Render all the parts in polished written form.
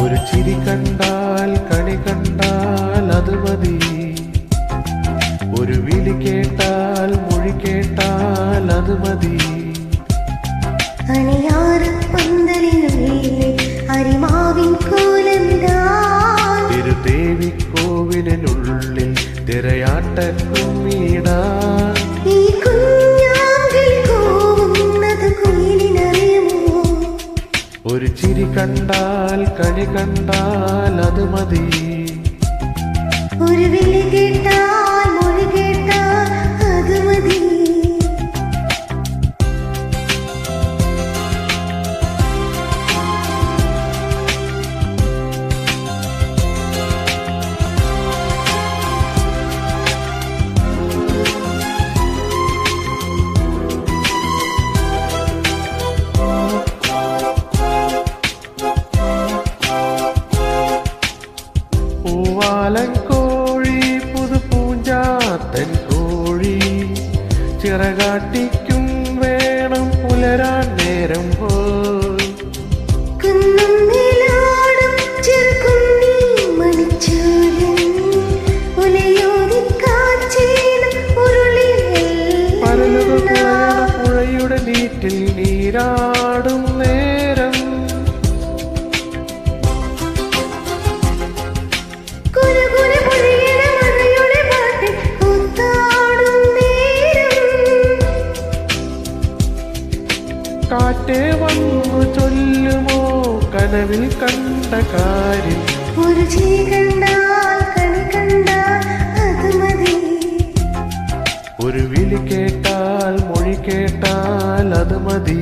ഒരു ചിരി കണ്ടാൽ കണി കണ്ടാൽ അത് മതി. ഒരു വിളി കേട്ടാൽ മൊഴി കേട്ടാൽ അത് മതി. തിരുദേവിക്കോവിലിനുള്ളിൽ തിരയാട്ടക്കുമ്മീടാൻ ഒരു ചിരി കണ്ടാൽ കണി കണ്ടാൽ അത് മതി. ഒരു വിളി കേട്ടാൽ മൊഴി കേട്ടാൽ അത് മതി. കോഴി പുതുപൂഞ്ചാത്തൻ കോഴി ചിറകാട്ടിക്കും വേണം പുലരാൻ നേരം പോയി. പുഴയുടെ നീറ്റിൽ നീരാടും നേരം കാറ്റേ വന്നു ചൊല്ലുമോ കനവിൽ കണ്ട കാര്യം. ഒരു ചിരി കണ്ടാൽ കണി കണ്ടാൽ അത് മതി. ഒരു വിളി കേട്ടാൽ മൊഴി കേട്ടാൽ അത് മതി.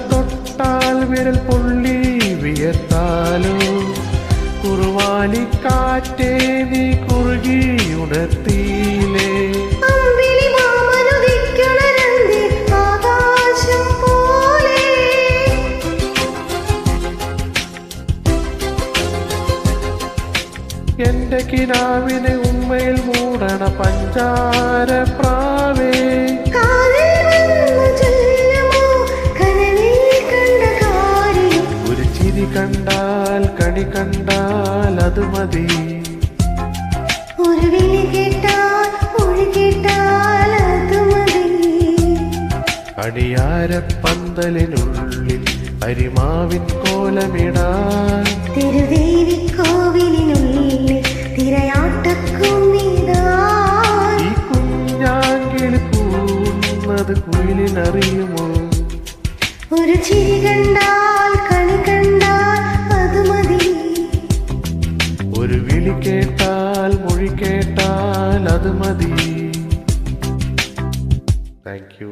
തൊട്ടാൽ വിരൽ പൊള്ളി വിയർത്താലോ കുറുവാലിക്കാറ്റേ നീ കുറുകി ഉണർത്തിയിലേ. എന്റെ കിനാവിനെ ഉമ്മയിൽ മൂടണ പഞ്ചാര പ്രാവേ. ഒരു ചിരി കണ്ടാൽ കണി കണ്ടാൽ അത് മതി. ഒരു വിളി കേട്ടാൽ മൊഴി കേട്ടാൽ അത് മതി. അടിയാരപ്പന്തലിനുള്ളിൽ അരിമാവിൻ കോലമിടാൻ തിരുദേവിക്കോവിലിനുള്ളിൽ തിരയാട്ടക്കുമ്മീടാൻ ഈ കുഞ്ഞാങ്കിൽ കൂന്നത് കുയിലിനറിയുമോ. ഒരു ചിരി കണ്ടാൽ കണി കണ്ടാൽ അത് മതി. ഒരു വിളി കേട്ടാൽ മൊഴി കേട്ടാൽ അത് മതി. Thank you.